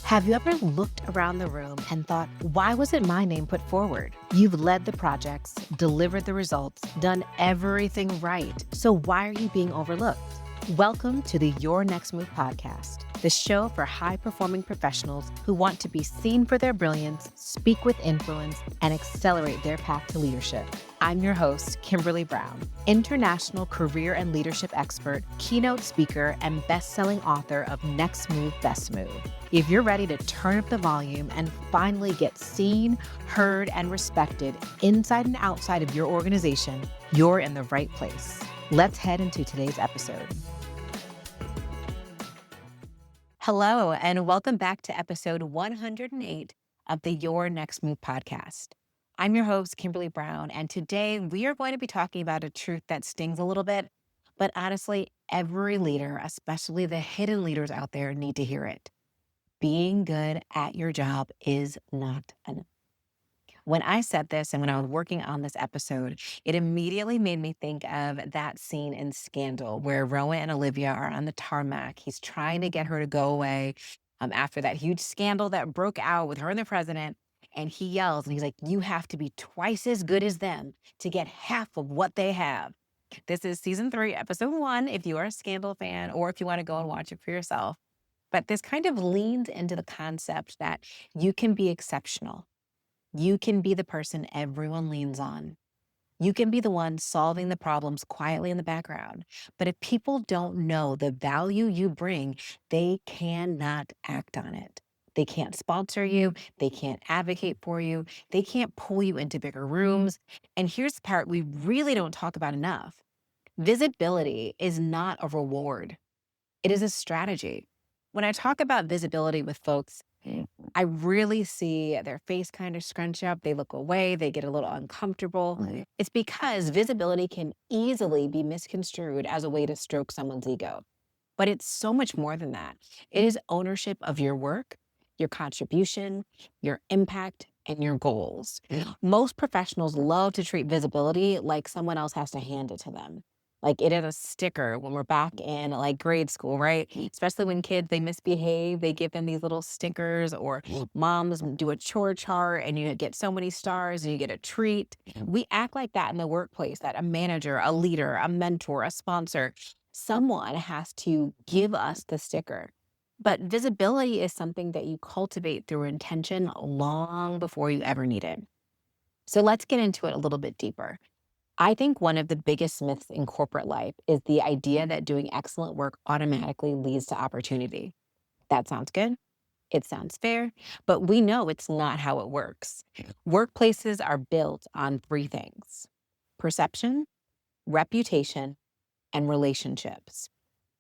Have you ever looked around the room and thought, why wasn't my name put forward? You've led the projects, delivered the results, done everything right. So why are you being overlooked? Welcome to the Your Next Move podcast, the show for high-performing professionals who want to be seen for their brilliance, speak with influence, and accelerate their path to leadership. I'm your host, Kimberly Brown, international career and leadership expert, keynote speaker, and best-selling author of Next Move, Best Move. If you're ready to turn up the volume and finally get seen, heard, and respected inside and outside of your organization, you're in the right place. Let's head into today's episode. Hello, and welcome back to episode 108 of the Your Next Move podcast. I'm your host, Kimberly Brown, and today we are going to be talking about a truth that stings a little bit, but honestly, every leader, especially the hidden leaders out there, need to hear it. Being good at your job is not enough. When I said this and when I was working on this episode, it immediately made me think of that scene in Scandal where Rowan and Olivia are on the tarmac. He's trying to get her to go away after that huge scandal that broke out with her and the president. And he yells and he's like, you have to be twice as good as them to get half of what they have. This is season 3, episode 1, if you are a Scandal fan or if you want to go and watch it for yourself. But this kind of leans into the concept that you can be exceptional. You can be the person everyone leans on. You can be the one solving the problems quietly in the background. But if people don't know the value you bring, they cannot act on it. They can't sponsor you. They can't advocate for you. They can't pull you into bigger rooms. And here's the part we really don't talk about enough. Visibility is not a reward. It is a strategy. When I talk about visibility with folks, I really see their face kind of scrunch up. They look away. They get a little uncomfortable. It's because visibility can easily be misconstrued as a way to stroke someone's ego. But it's so much more than that. It is ownership of your work, your contribution, your impact, and your goals. Most professionals love to treat visibility like someone else has to hand it to them. Like it is a sticker when we're back in like grade school, right? Especially when kids, they misbehave, they give them these little stickers, or moms do a chore chart and you get so many stars and you get a treat. We act like that in the workplace, that a manager, a leader, a mentor, a sponsor, someone has to give us the sticker. But visibility is something that you cultivate through intention long before you ever need it. So let's get into it a little bit deeper. I think one of the biggest myths in corporate life is the idea that doing excellent work automatically leads to opportunity. That sounds good. It sounds fair, but we know it's not how it works. Workplaces are built on 3 things: perception, reputation, and relationships.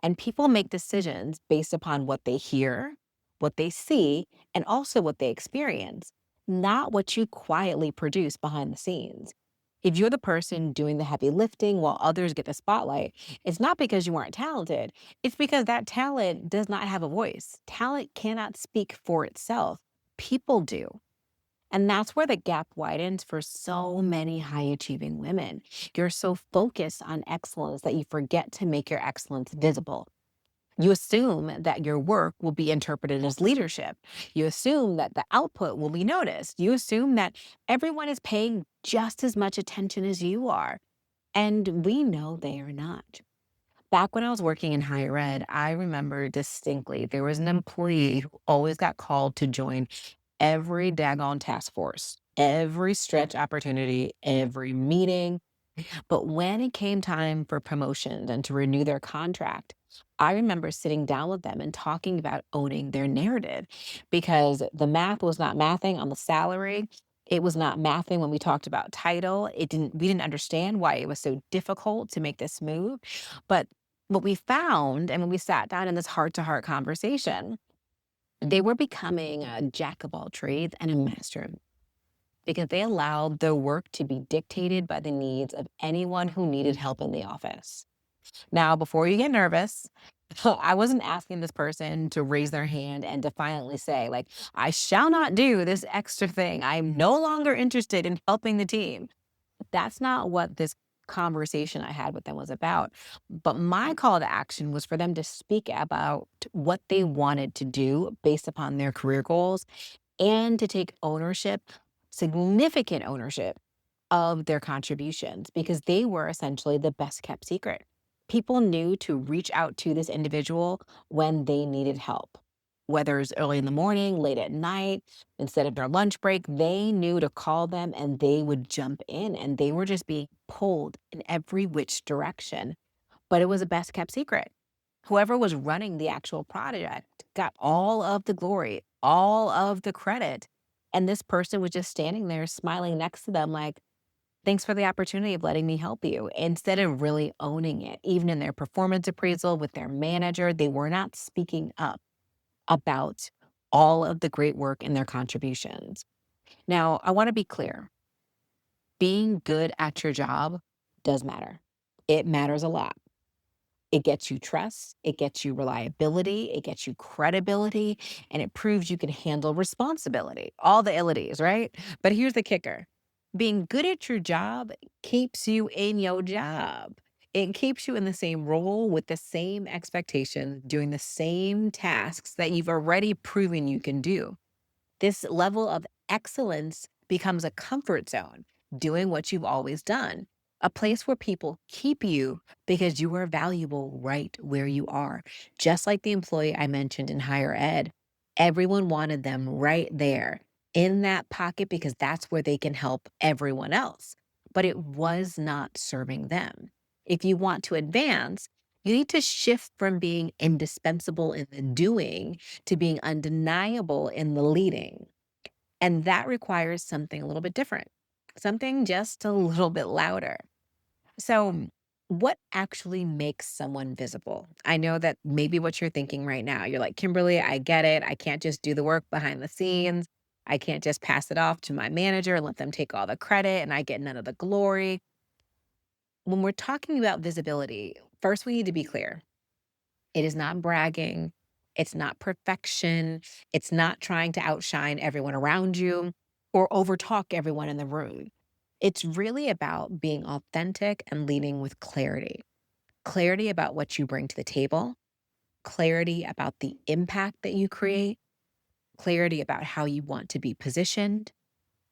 And people make decisions based upon what they hear, what they see, and also what they experience, not what you quietly produce behind the scenes. If you're the person doing the heavy lifting while others get the spotlight, it's not because you aren't talented. It's because that talent does not have a voice. Talent cannot speak for itself. People do. And that's where the gap widens for so many high achieving women. You're so focused on excellence that you forget to make your excellence visible. You assume that your work will be interpreted as leadership. You assume that the output will be noticed. You assume that everyone is paying just as much attention as you are. And we know they are not. Back when I was working in higher ed, I remember distinctly there was an employee who always got called to join every daggone task force, every stretch opportunity, every meeting. But when it came time for promotions and to renew their contract, I remember sitting down with them and talking about owning their narrative, because the math was not mathing on the salary. It was not mathing when we talked about title. We didn't understand why it was so difficult to make this move. But what we found, and when we sat down in this heart-to-heart conversation, they were becoming a jack of all trades and a master of, because they allowed their work to be dictated by the needs of anyone who needed help in the office. Now, before you get nervous, I wasn't asking this person to raise their hand and defiantly say, like, I shall not do this extra thing. I'm no longer interested in helping the team. That's not what this conversation I had with them was about. But my call to action was for them to speak about what they wanted to do based upon their career goals and to take ownership, significant ownership of their contributions because they were essentially the best kept secret. People knew to reach out to this individual when they needed help, whether it's early in the morning, late at night, instead of their lunch break, they knew to call them and they would jump in and they were just being pulled in every which direction. But it was a best kept secret. Whoever was running the actual project got all of the glory, all of the credit. And this person was just standing there smiling next to them, like, thanks for the opportunity of letting me help you, instead of really owning it. Even in their performance appraisal with their manager, they were not speaking up about all of the great work and their contributions. Now, I want to be clear, being good at your job does matter. It matters a lot. It gets you trust, it gets you reliability, it gets you credibility, and it proves you can handle responsibility. All the ilities, right? But here's the kicker. Being good at your job keeps you in your job. It keeps you in the same role with the same expectations, doing the same tasks that you've already proven you can do. This level of excellence becomes a comfort zone, doing what you've always done, a place where people keep you because you are valuable right where you are. Just like the employee I mentioned in higher ed, everyone wanted them right there in that pocket because that's where they can help everyone else. But it was not serving them. If you want to advance, you need to shift from being indispensable in the doing to being undeniable in the leading. And that requires something a little bit different, something just a little bit louder. So, what actually makes someone visible? I know that maybe what you're thinking right now, you're like, Kimberly, I get it. I can't just do the work behind the scenes. I can't just pass it off to my manager and let them take all the credit and I get none of the glory. When we're talking about visibility, first we need to be clear. It is not bragging. It's not perfection. It's not trying to outshine everyone around you or overtalk everyone in the room. It's really about being authentic and leading with clarity. Clarity about what you bring to the table, clarity about the impact that you create, clarity about how you want to be positioned,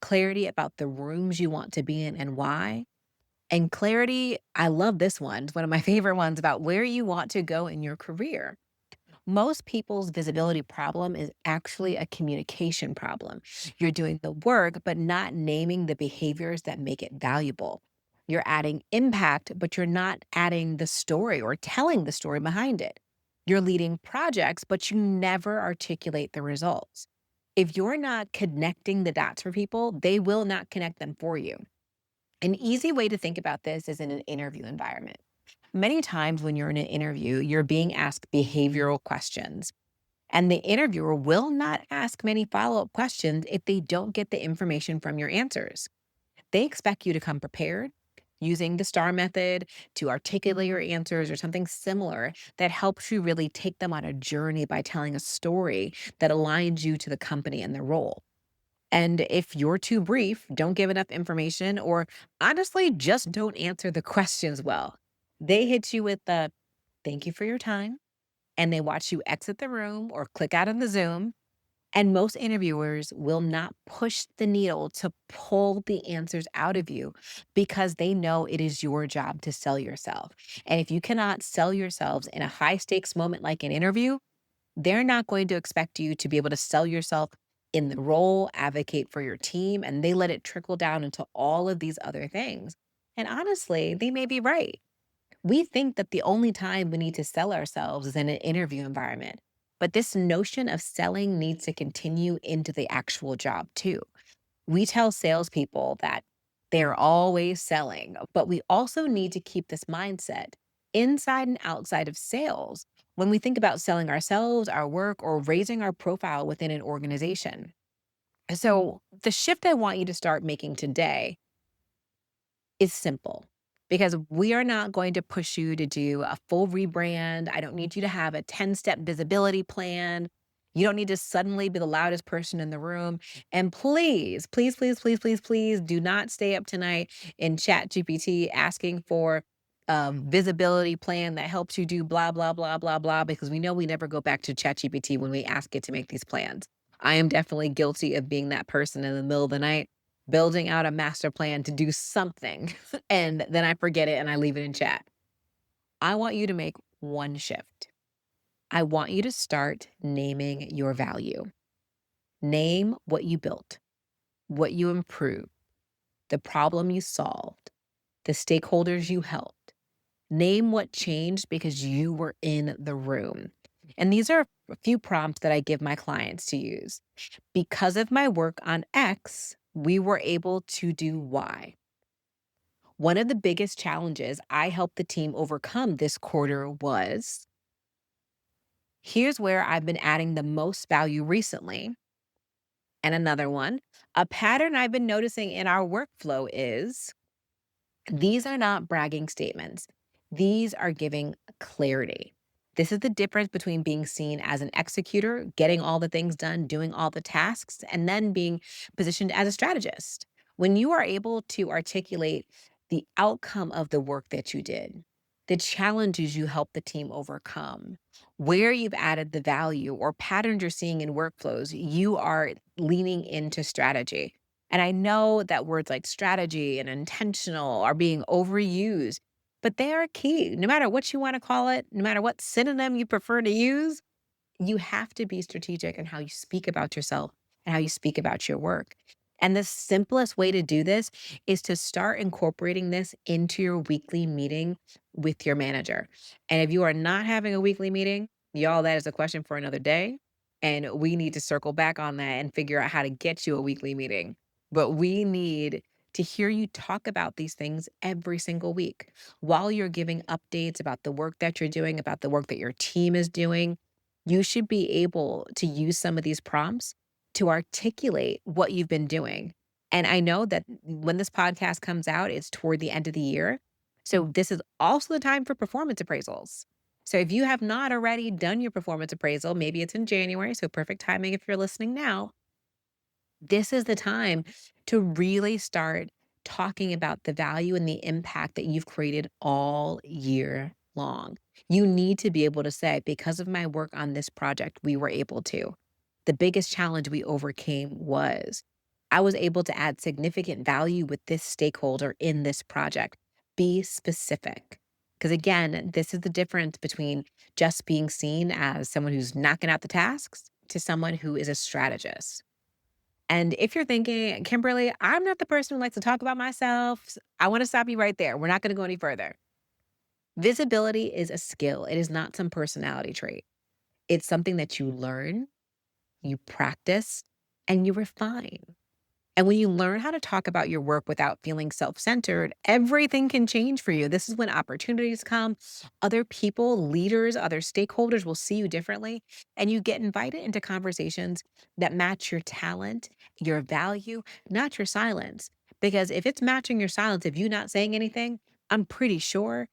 clarity about the rooms you want to be in and why. And clarity, I love this one. It's one of my favorite ones about where you want to go in your career. Most people's visibility problem is actually a communication problem. You're doing the work, but not naming the behaviors that make it valuable. You're adding impact, but you're not adding the story or telling the story behind it. You're leading projects, but you never articulate the results. If you're not connecting the dots for people, they will not connect them for you. An easy way to think about this is in an interview environment. Many times when you're in an interview, you're being asked behavioral questions, and the interviewer will not ask many follow up questions if they don't get the information from your answers. They expect you to come prepared using the STAR method to articulate your answers or something similar that helps you really take them on a journey by telling a story that aligns you to the company and the role. And if you're too brief, don't give enough information, or honestly, just don't answer the questions well, they hit you with the thank you for your time and they watch you exit the room or click out of the Zoom. And most interviewers will not push the needle to pull the answers out of you because they know it is your job to sell yourself. And if you cannot sell yourselves in a high stakes moment like an interview, they're not going to expect you to be able to sell yourself in the role, advocate for your team, and they let it trickle down into all of these other things. And honestly, they may be right. We think that the only time we need to sell ourselves is in an interview environment. But this notion of selling needs to continue into the actual job too. We tell salespeople that they're always selling, but we also need to keep this mindset inside and outside of sales when we think about selling ourselves, our work, or raising our profile within an organization. So, the shift I want you to start making today is simple because we are not going to push you to do a full rebrand. I don't need you to have a 10-step visibility plan. You don't need to suddenly be the loudest person in the room. And please, please, please, please, please, please do not stay up tonight in Chat GPT asking for a visibility plan that helps you do blah, blah, blah, blah, blah, because we know we never go back to Chat GPT when we ask it to make these plans. I am definitely guilty of being that person in the middle of the night, building out a master plan to do something, and then I forget it and I leave it in chat. I want you to make one shift. I want you to start naming your value. Name what you built, what you improved, the problem you solved, the stakeholders you helped. Name what changed because you were in the room. And these are a few prompts that I give my clients to use. Because of my work on X, we were able to do Y. One of the biggest challenges I helped the team overcome this quarter was, here's where I've been adding the most value recently. And another one, a pattern I've been noticing in our workflow is, these are not bragging statements. These are giving clarity. This is the difference between being seen as an executor, getting all the things done, doing all the tasks, and then being positioned as a strategist. When you are able to articulate the outcome of the work that you did, the challenges you help the team overcome, where you've added the value or patterns you're seeing in workflows, you are leaning into strategy. And I know that words like strategy and intentional are being overused, but they are key. No matter what you want to call it, no matter what synonym you prefer to use, you have to be strategic in how you speak about yourself and how you speak about your work. And the simplest way to do this is to start incorporating this into your weekly meeting with your manager. And if you are not having a weekly meeting, y'all, that is a question for another day. And we need to circle back on that and figure out how to get you a weekly meeting. But we need to hear you talk about these things every single week while you're giving updates about the work that you're doing, about the work that your team is doing. You should be able to use some of these prompts to articulate what you've been doing. And I know that when this podcast comes out, it's toward the end of the year. So this is also the time for performance appraisals. So if you have not already done your performance appraisal, maybe it's in January, so perfect timing if you're listening now. This is the time to really start talking about the value and the impact that you've created all year long. You need to be able to say, because of my work on this project, we were able to. The biggest challenge we overcame was, I was able to add significant value with this stakeholder in this project. Be specific. Because again, this is the difference between just being seen as someone who's knocking out the tasks to someone who is a strategist. And if you're thinking, Kimberly, I'm not the person who likes to talk about myself, I want to stop you right there. We're not going to go any further. Visibility is a skill. It is not some personality trait. It's something that you learn, you practice, and you refine. And when you learn how to talk about your work without feeling self-centered, everything can change for you. This is when opportunities come. Other people, leaders, other stakeholders will see you differently, and you get invited into conversations that match your talent, your value, not your silence. Because if it's matching your silence, if you're not saying anything, I'm pretty sure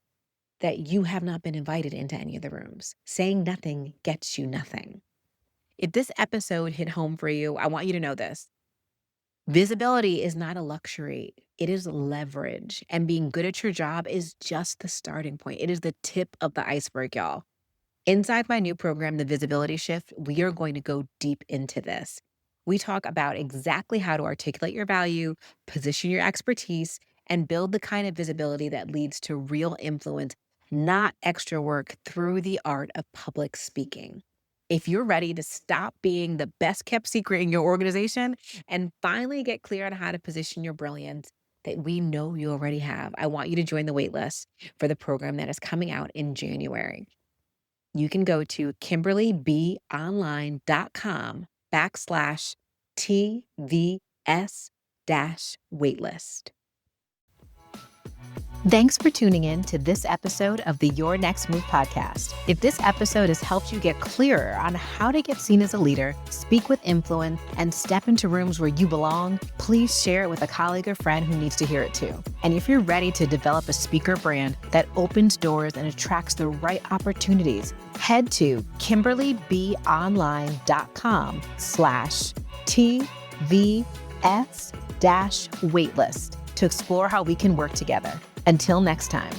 that you have not been invited into any of the rooms. Saying nothing gets you nothing. If this episode hit home for you, I want you to know this. Visibility is not a luxury. It is leverage. And being good at your job is just the starting point. It is the tip of the iceberg, y'all. Inside my new program, The Visibility Shift, we are going to go deep into this. We talk about exactly how to articulate your value, position your expertise, and build the kind of visibility that leads to real influence, not extra work, through the art of public speaking. If you're ready to stop being the best kept secret in your organization and finally get clear on how to position your brilliance that we know you already have, I want you to join the waitlist for the program that is coming out in January. You can go to kimberlybonline.com/TVS-waitlist. Thanks for tuning in to this episode of the Your Next Move podcast. If this episode has helped you get clearer on how to get seen as a leader, speak with influence, and step into rooms where you belong, please share it with a colleague or friend who needs to hear it too. And if you're ready to develop a speaker brand that opens doors and attracts the right opportunities, head to kimberlybonline.com/TVS-waitlist to explore how we can work together. Until next time.